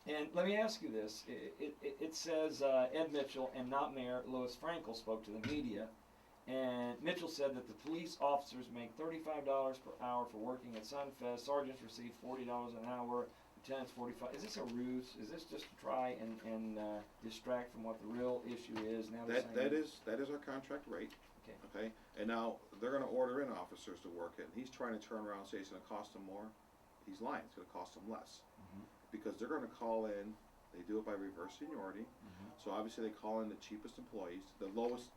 And let me ask you this. It says Ed Mitchell and not Mayor Louis Frankel spoke to the media. And Mitchell said that the police officers make $35 per hour for working at Sunfest. Sergeants receive $40 an hour. Lieutenants 45. Is this a ruse? Is this just to try and distract from what the real issue is? Now that is our contract rate. Okay. Okay. And now they're going to order in officers to work it. And he's trying to turn around and say it's going to cost them more. He's lying. It's going to cost them less. Mm-hmm. Because they're going to call in. They do it by reverse seniority. Mm-hmm. So obviously they call in the cheapest employees, the lowest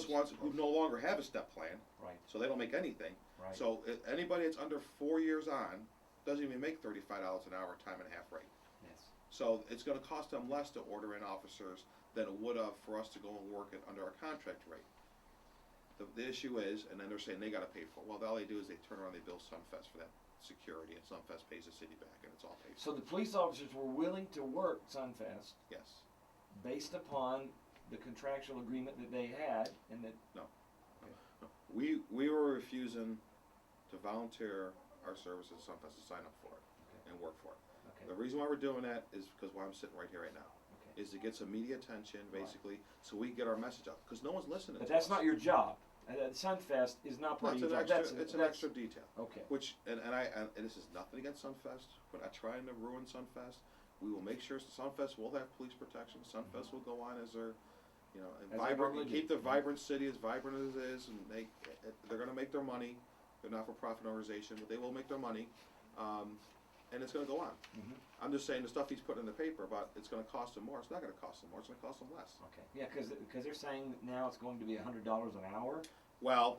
ones who no longer have a step plan. Right. So they don't make anything. Right. So anybody that's under 4 years on doesn't even make $35 an hour time and a half rate. Yes. So it's going to cost them less to order in officers than it would have for us to go and work it under our contract rate. The issue is, and then they're saying they got to pay for it. Well, all they do is they turn around and they bill Sunfest for that security, and Sunfest pays the city back, and it's all paid for. So the police officers were willing to work Sunfest Yes. based upon the contractual agreement that they had, and that. No. We were refusing to volunteer our services at Sunfest to sign up for it and work for it. Okay. The reason why we're doing that is because why I'm sitting right here right now. Okay. Is to get some media attention, basically, so we get our message out. Because no one's listening. But to that's us. not your job. Sunfest is not part of your job. It's an extra detail. Okay. Which and this is nothing against Sunfest. We're not trying to ruin Sunfest. We will make sure Sunfest will have police protection. Sunfest will go on as their, and vibrant, and keep the vibrant city as vibrant as it is, and they're going to make their money. They're not for profit organization, but they will make their money. And it's going to go on. Mm-hmm. I'm just saying the stuff he's putting in the paper about it's going to cost them more. It's not going to cost them more. It's going to cost them less. Okay. Yeah, because they're saying that now it's going to be $100 an hour. Well,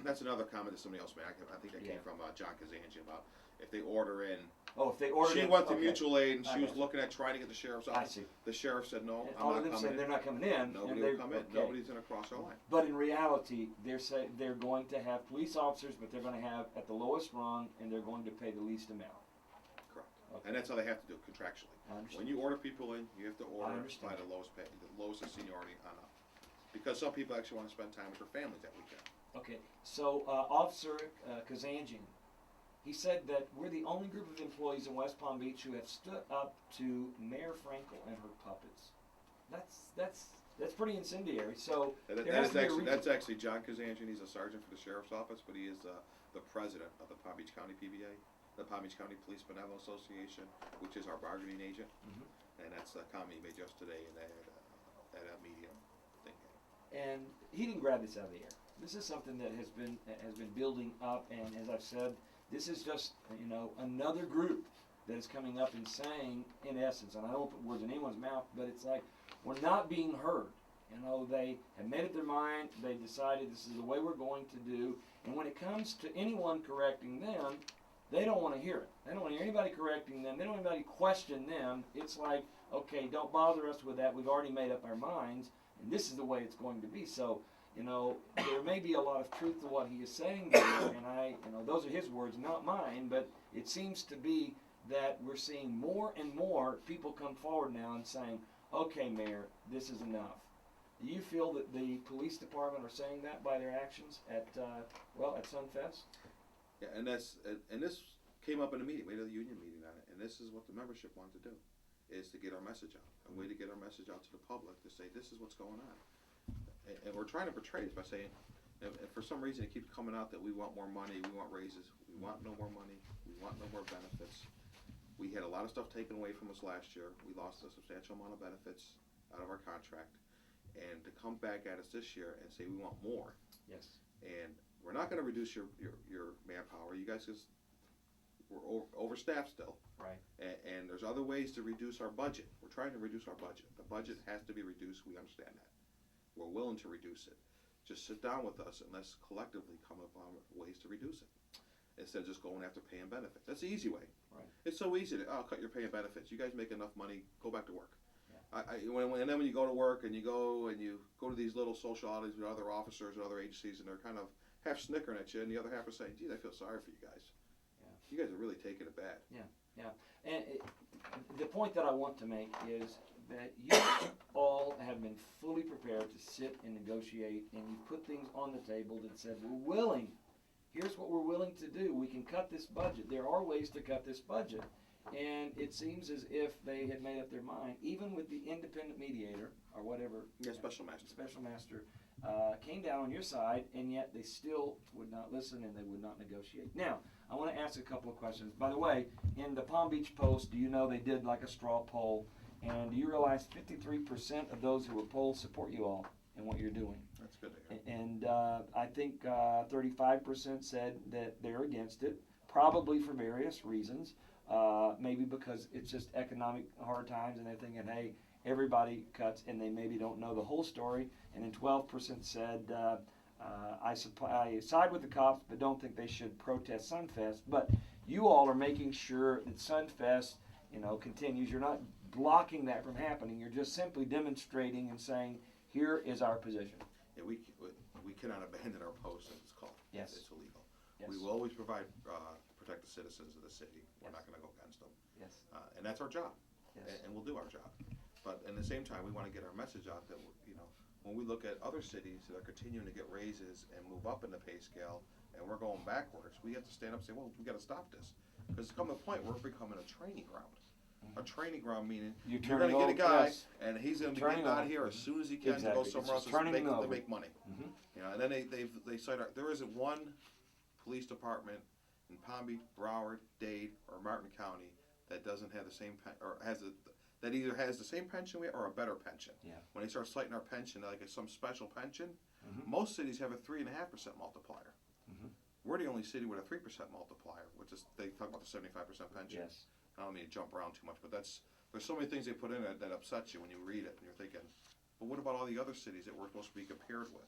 that's another comment that somebody else made. I think that came from John Kazanjian about if they order in. Oh, if they order. She went to mutual aid and she was looking at trying to get the sheriff's office. I see. The sheriff said no. And I'm all not of them coming said in. they're not coming in. Nobody will come in. Okay. Nobody's going to cross our line. But in reality, they're going to have police officers, but they're going to have at the lowest rung, and they're going to pay the least amount. Correct. Okay. And that's how they have to do it contractually. I understand. When you order people in, you have to order by the lowest pay, the lowest of seniority on up. Because some people actually want to spend time with their families that weekend. Okay, so Officer Kazanjian, he said that we're the only group of employees in West Palm Beach who have stood up to Mayor Frankel and her puppets. That's pretty incendiary. So that's actually John Kazanjian. He's a sergeant for the sheriff's office, but he is the president of the Palm Beach County PBA, the Palm Beach County Police Benevolent Association, which is our bargaining agent. Mm-hmm. And that's the comment he made just today in that media thing. And he didn't grab this out of the air. This is something that has been building up, and as I've said, this is just another group that is coming up and saying, in essence, and I don't put words in anyone's mouth, but it's like we're not being heard. They have made up their mind. They decided this is the way we're going to do. And when it comes to anyone correcting them, they don't want to hear it. They don't want to hear anybody correcting them. They don't want anybody question them. It's like, okay, don't bother us with that. We've already made up our minds, and this is the way it's going to be. So. There may be a lot of truth to what he is saying there, and those are his words, not mine, but it seems to be that we're seeing more and more people come forward now and saying, okay, Mayor, this is enough. Do you feel that the police department are saying that by their actions at Sunfest? Yeah, and this came up in a meeting. We had a union meeting on it, and this is what the membership wanted to do, is to get our message out, a way to get our message out to the public to say this is what's going on. And we're trying to portray this by saying, and for some reason it keeps coming out that we want more money, we want raises, we want no more money, we want no more benefits. We had a lot of stuff taken away from us last year. We lost a substantial amount of benefits out of our contract. And to come back at us this year and say we want more. Yes. And we're not going to reduce your manpower. You guys we're overstaffed still. Right. And there's other ways to reduce our budget. We're trying to reduce our budget. The budget has to be reduced. We understand that. We're willing to reduce it. Just sit down with us and let's collectively come up on ways to reduce it. Instead of just going after paying benefits. That's the easy way. Right. It's so easy to, cut your pay and benefits. You guys make enough money, go back to work. Yeah. And then when you go to work and you go to these little social outings with other officers and other agencies, and they're kind of half snickering at you, and the other half are saying, geez, I feel sorry for you guys. Yeah. You guys are really taking it bad. Yeah, yeah. And the point that I want to make is that you all have been fully prepared to sit and negotiate, and you put things on the table that said, we're willing. Here's what we're willing to do. We can cut this budget. There are ways to cut this budget. and it seems as if they had made up their mind, even with the independent mediator, or whatever. Yeah, special master. Special master, came down on your side, and yet they still would not listen and they would not negotiate. Now, I want to ask a couple of questions. By the way, in the Palm Beach Post, do you know they did like a straw poll, and do you realize 53% of those who were polled support you all and what you're doing? That's good to hear. And I think 35% said that they're against it, probably for various reasons. Maybe because it's just economic hard times and they're thinking, hey, everybody cuts and they maybe don't know the whole story. And then 12% said, I side with the cops but don't think they should protest Sunfest. But you all are making sure that Sunfest, continues. You're not blocking that from happening. You're just simply demonstrating and saying, here is our position. Yeah, we cannot abandon our post as it's called. Yes. It's illegal. Yes. We will always provide, protect the citizens of the city. We're Yes. not gonna go against them. Yes. And that's our job. Yes. And we'll do our job. But at the same time, we wanna get our message out that, when we look at other cities that are continuing to get raises and move up in the pay scale, and we're going backwards, we have to stand up and say, well, we gotta stop this. Because it's come to a point where we're becoming a training ground. A training ground meaning You're you're gonna turning get a guy yes. and he's gonna be Turning getting out on. here as soon as he can to go Exactly. somewhere It's else just turning to them over. make money. Mhm. And then they cite there isn't one police department in Palm Beach, Broward, Dade, or Martin County that doesn't have the same that either has the same pension we have or a better pension. Yeah. When they start citing our pension like it's some special pension, Mhm. most cities have a 3.5% multiplier. Mhm. We're the only city with a 3% multiplier, which is they talk about the 75% pension. Yes. I don't mean to jump around too much, but there's so many things they put in it that upset you when you read it and you're thinking, well, what about all the other cities that we're supposed to be compared with?